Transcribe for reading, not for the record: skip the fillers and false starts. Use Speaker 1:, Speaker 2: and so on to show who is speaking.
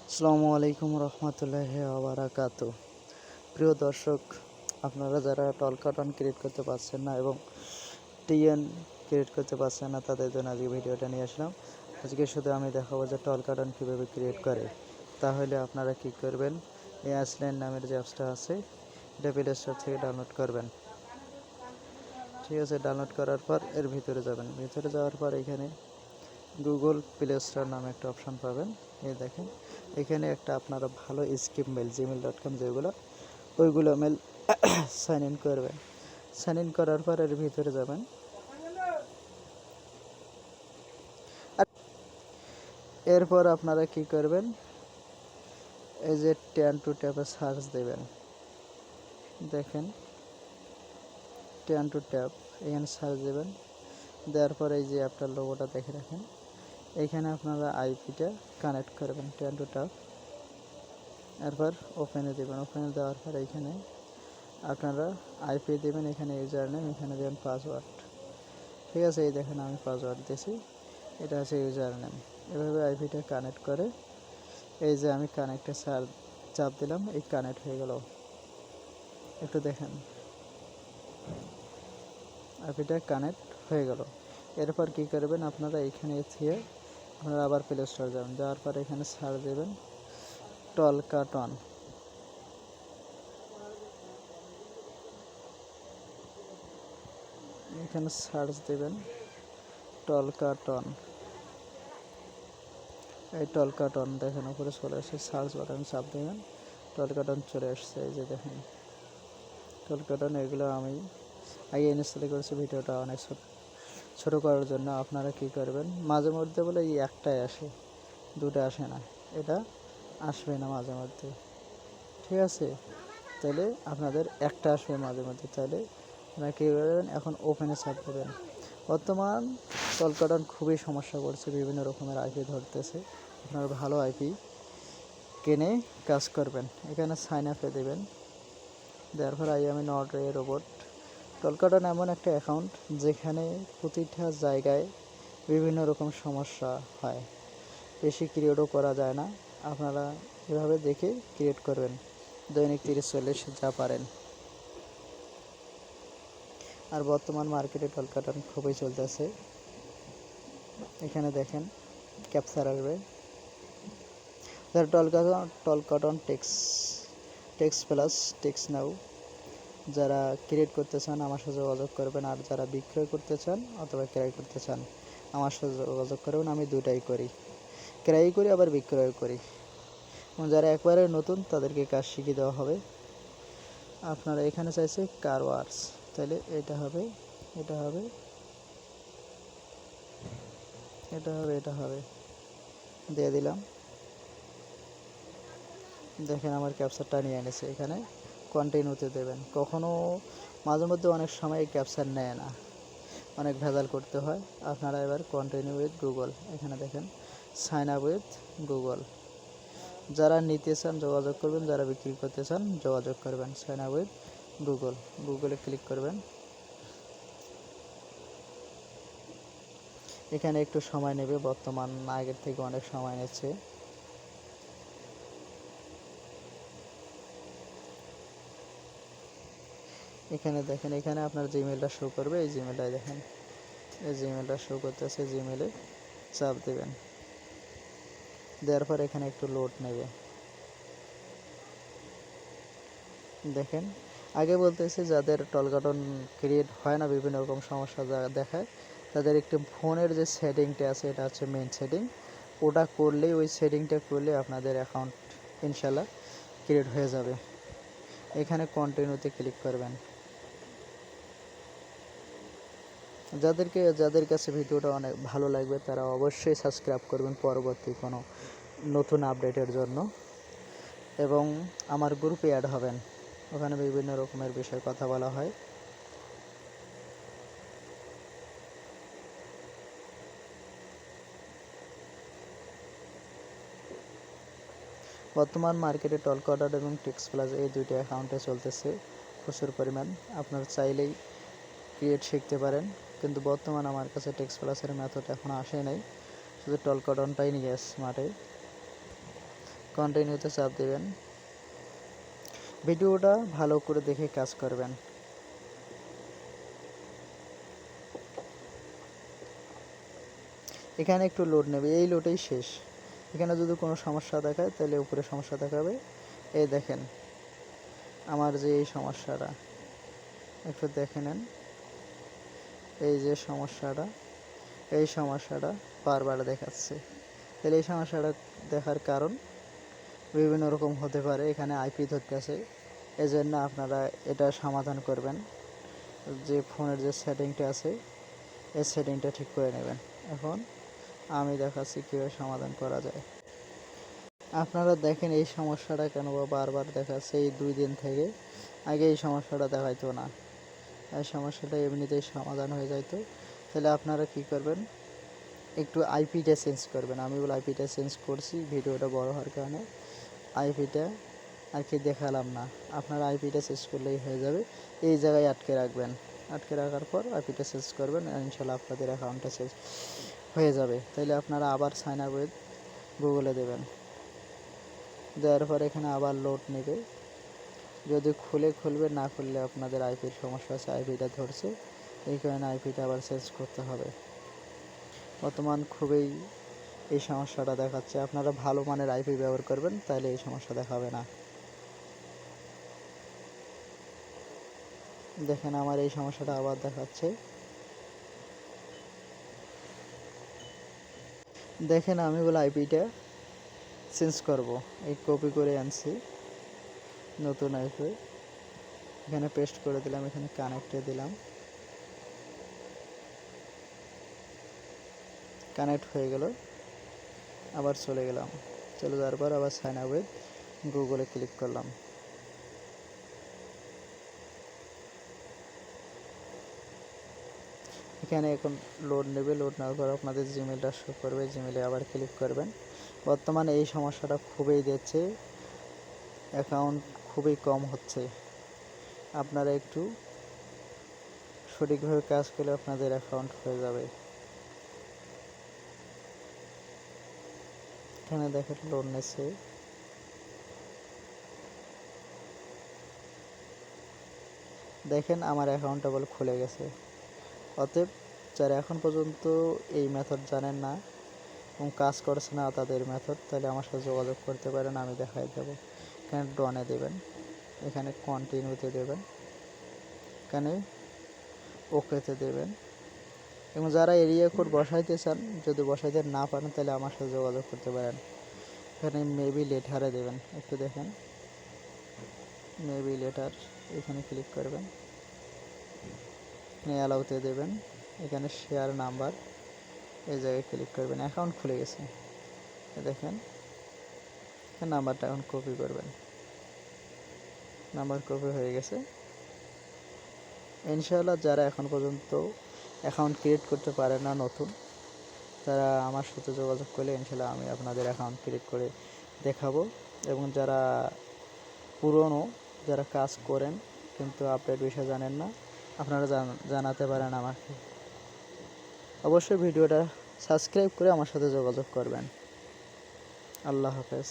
Speaker 1: আসসালামু আলাইকুম রহমতুল্লাহি ওয়া বারাকাতুহু। প্রিয় দর্শক, আপনারা যারা টল কার্টন ক্রিয়েট করতে পারছেন না এবং টিএন ক্রিয়েট করতে পারছেন না, তাদের জন্য আজকে ভিডিওটা নিয়ে আসলাম। আজকে শুধু আমি দেখাবো যে টল কার্টন কীভাবে ক্রিয়েট করে। তাহলে আপনারা কি করবেন, এই আইসল্যান্ড নামের যে অ্যাপসটা আছে এটা প্লে স্টোর থেকে ডাউনলোড করবেন। ঠিক আছে, ডাউনলোড করার পর এর ভিতরে যাবেন। ভিতরে যাওয়ার পর এখানে গুগল প্লে স্টোর নামে একটা অপশান পাবেন। এই দেখেন, এখানে একটা আপনারা ভালো স্কিপ মেল gmail.com যেগুলো, ওইগুলো মেল সাইন ইন করবেন। সাইন ইন করার পর এর ভিতরে যাবেন। এরপর আপনারা কি করবেন, এই যে ট্যান টু ট্যাপে সার্চ দেবেন। দেখেন, ট্যান টু ট্যাপ এখানে সার্চ দেবেন। দেওয়ার পর এই যে আপনার লোগোটা দেখে রাখেন, এইখানে আপনারা আইপিটা কানেক্ট করবেন ট্যান টু ট্যাপ। এরপর ওপেনে দেবেন। ওপেনে দেওয়ার পর এইখানে আপনারা আইপি দেবেন, এখানে ইউজার নেম, এখানে দেবেন পাসওয়ার্ড। ঠিক আছে, এই দেখেন আমি পাসওয়ার্ড দিয়েছি, এটা হচ্ছে ইউজার নেম। এভাবে আইপিটা কানেক্ট করে এই যে আমি কানেক্টে চাপ দিলাম, এই কানেক্ট হয়ে গেল। একটু দেখেন, আইপিটা কানেক্ট হয়ে গেল। এরপর কি করবেন, আপনারা এইখানে থেকে আপনারা আবার প্লে স্টোর যাবেন। যাওয়ার পর এখানে সার্চ দেবেন টল কার্টন। এখানে সার্চ দেবেন টল কার্টন। এই টল কার্টন দেখেন উপরে চলে আসছে, সার্চ বাটন চাপ দেবেন, টল কার্টন চলে আসছে। এই যে দেখেন টল কার্টন, এগুলো আমি আগে ইনস্টল করেছি ভিডিওটা অনেক ছোটো করার জন্য। আপনারা কি করবেন, মাঝে মধ্যে বলে এই একটাই আসে, দুটো আসে না, এটা আসবে না মাঝে মধ্যে। ঠিক আছে, তাহলে আপনাদের একটা আসবে মাঝে মধ্যে। তাহলে আপনারা কী করবেন, এখন ওপেনে চাপ দেবেন। বর্তমান টল কার্টন খুবই সমস্যা করছে, বিভিন্ন রকমের আইপি ধরতেছে। আপনারা ভালো আইপি কিনে কাজ করবেন। এখানে সাইন আপে দেবেন। দেওয়ার পর I am not a robot. টল কার্টন এমন একটা অ্যাকাউন্ট যেখানে প্রতিটা জায়গায় বিভিন্ন রকম সমস্যা হয়, বেশি ক্রিয়েটও করা যায় না। আপনারা এভাবে দেখে ক্রিয়েট করবেন, দৈনিক 30-40 যা পারেন। আর বর্তমান মার্কেটে টল কার্টন খুবই চলতেছে। এখানে দেখেন ক্যাপচার আসবে, টল কার্টন টেক্স প্লাস টেক্স নাও। যারা ক্রিয়েট করতে চান আমার সাথে যোগাযোগ করবেন, আর যারা বিক্রয় করতে চান অথবা ক্রয় করতে চান আমার সাথে যোগাযোগ করবেন। আমি দুটাই করি, ক্রয় করি আবার বিক্রয় করি। যারা একবারে নতুন তাদেরকে কাজ শিখিয়ে দেওয়া হবে। আপনারা এখানে চাইছে কার ওয়ার্স, তাহলে এটা হবে, এটা হবে, এটা হবে, এটা হবে, দিয়ে দিলাম। দেখেন আমার ক্যাপচারটা নিয়ে এনেছে। এখানে কন্টিনিউতে দেবেন। কখনও মাঝে মধ্যে অনেক সময় ক্যাপচার নেয় না, অনেক ভেজাল করতে হয়। আপনারা এবার কন্টিনিউ উইথ গুগল, এখানে দেখেন সাইন আপ উইথ গুগল। যারা নিতে চান যোগাযোগ করবেন, যারা বিক্রি করতে চান যোগাযোগ করবেন। সাইন আপ উইথ গুগল, গুগলে ক্লিক করবেন। এখানে একটু সময় নেবে, বর্তমান আগের থেকে অনেক সময় নিচ্ছে। এখানে দেখেন, এখানে আপনার জিমেলটা শো করবে, এই জিমেলটাই দেখেন, এই জিমেলটা শো করতেছে। জিমেলে চাপ দেবেন, দেওয়ার পর এখানে একটু লোড নেবে। দেখেন, আগে বলতেছি যাদের টল কার্টন ক্রিয়েট হয় না, বিভিন্ন রকম সমস্যা দেখায়, তাদের একটু ফোনের যে সেটিংটা আছে, এটা হচ্ছে মেন সেটিং, ওটা করলেই, ওই সেটিংটা করলে আপনাদের অ্যাকাউন্ট ইনশাল্লাহ ক্রিয়েট হয়ে যাবে। এখানে কন্টিনিউতে ক্লিক করবেন। যাদের কাছে ভিডিওটা অনেক ভালো লাগবে তারা অবশ্যই সাবস্ক্রাইব করবেন পরবর্তী কোনো নতুন আপডেটের জন্য, এবং আমার গ্রুপে অ্যাড হবেন। ওখানে বিভিন্ন রকমের বিষয়ে কথা বলা হয়। বর্তমান মার্কেটে টল কার্টন এবং টেক্স প্লাস এই দুইটা অ্যাকাউন্টে চলতেছে প্রচুর পরিমাণ। আপনারা চাইলেই ক্রিয়েট শিখতে পারেন, কিন্তু বর্তমান আমার কাছে টেক্স প্লাসের মেথড এখনও আসে নাই, শুধু টল কার্টনটাই নিয়ে আসছে মাঠে। কন্টিনিউতে চাপ দেবেন। ভিডিওটা ভালো করে দেখে কাজ করবেন। এখানে একটু লোড নেবে, এই লোডেই শেষ। এখানে যদি কোনো সমস্যা দেখায় তাহলে উপরে সমস্যা দেখাবে। এই দেখেন আমার যে এই সমস্যাটা, একটু দেখে নেন। এই যে সমস্যাটা, এই সমস্যাটা বারবার দেখাচ্ছে। তাহলে এই সমস্যাটা দেখার কারণ বিভিন্ন রকম হতে পারে। এখানে আইপি ধরতেছে, এই জন্য আপনারা এটা সমাধান করবেন। যে ফোনের যে সেটিংটা আছে এই সেটিংটা ঠিক করে নেবেন। এখন আমি দেখাচ্ছি কীভাবে সমাধান করা যায়। আপনারা দেখেন এই সমস্যাটা কেন বারবার দেখাচ্ছে। এই 2 দিন থেকে আগে এই সমস্যাটা দেখাইতো না, এই সমস্যাটা এমনিতেই সমাধান হয়ে যাইতো। তাহলে আপনারা কি করবেন, একটু আইপিটা চেঞ্জ করবেন। আমি বলে আইপিটা চেঞ্জ করছি, ভিডিওটা বড় হওয়ার কারণে আইপিটা আর কি দেখালাম না। আপনারা আইপিটা চেঞ্জ করলেই হয়ে যাবে। এই জায়গায় আটকে রাখবেন, আটকে রাখার পর আইপিটা চেঞ্জ করবেন, ইনশাল্লাহ আপনাদের অ্যাকাউন্টটা চেঞ্জ হয়ে যাবে। তাইলে আপনারা আবার সাইন আপ উইথ গুগলে দেবেন। দেওয়ার পর এখানে আবার লোড নেবে। যদি খুলবে, না খুললে আপনাদের আইপির সমস্যা আছে, আইপিটা ধরছে, এই কারণে আইপিটা আবার চেঞ্জ করতে হবে। বর্তমান খুবই এই সমস্যাটা দেখাচ্ছে। আপনারা ভালো মানের আইপি ব্যবহার করবেন, তাহলে এই সমস্যা দেখাবে না। দেখেন আমার এই সমস্যাটা আবার দেখাচ্ছে। দেখেন আমি বলে আইপিটা চেঞ্জ করব, এই কপি করে আনছি নতুন আইপি, এখানে পেস্ট করে দিলাম, এখানে কানেক্টে দিলাম, কানেক্ট হয়ে গেল। আবার চলে গেলাম, চলে যাওয়ার পর আবার সাইন আপ উইথ গুগলে ক্লিক করলাম। এখানে এখন লোড নেবে, লোড নেওয়ার পর আপনাদের জিমেলটা শো করবে, জিমেলে আবার ক্লিক করবেন। বর্তমানে এই সমস্যাটা খুবই দিচ্ছে, অ্যাকাউন্ট খুবই কম হচ্ছে। আপনারা একটু সঠিকভাবে কাজ করলে আপনাদের অ্যাকাউন্ট হয়ে যাবে। এখানে দেখেন লোড নিচ্ছে, দেখেন আমার অ্যাকাউন্টটা বলে খুলে গেছে। অতএব যারা এখন পর্যন্ত এই মেথড জানেন না এবং কাজ করছে না তাদের মেথড, তাহলে আমার সাথে যোগাযোগ করতে পারেন, আমি দেখাই দেবো। এখানে ডনে দেবেন, এখানে কন্টিনিউতে দেবেন, এখানে ওকেতে দেবেন। এবং যারা এরিয়া কোড বসাইতে চান, যদি বসাইতে না পারেন তাহলে আমার সাথে যোগাযোগ করতে পারেন। এখানে মেবি লেটারে দেবেন, একটু দেখেন মেবি লেটার, এখানে ক্লিক করবেন, এখানে অ্যালাউতে দেবেন, এখানে শেয়ার নাম্বার, এই জায়গায় ক্লিক করবেন। অ্যাকাউন্ট খুলে গেছে, দেখেন নাম্বারটা এখন কপি করবেন, নাম্বার কপি হয়ে গেছে। ইনশাআল্লাহ যারা এখন পর্যন্ত অ্যাকাউন্ট ক্রিয়েট করতে পারে না নতুন, তারা আমার সাথে যোগাযোগ করলে ইনশাআল্লাহ আমি আপনাদের অ্যাকাউন্ট ক্রিয়েট করে দেখাবো। এবং যারা পুরনো, যারা কাজ করেন কিন্তু আপডেট বিষয় জানেন না, আপনারা জানাতে পারেন আমাকে। অবশ্যই ভিডিওটা সাবস্ক্রাইব করে আমার সাথে যোগাযোগ করবেন। আল্লাহ হাফেজ।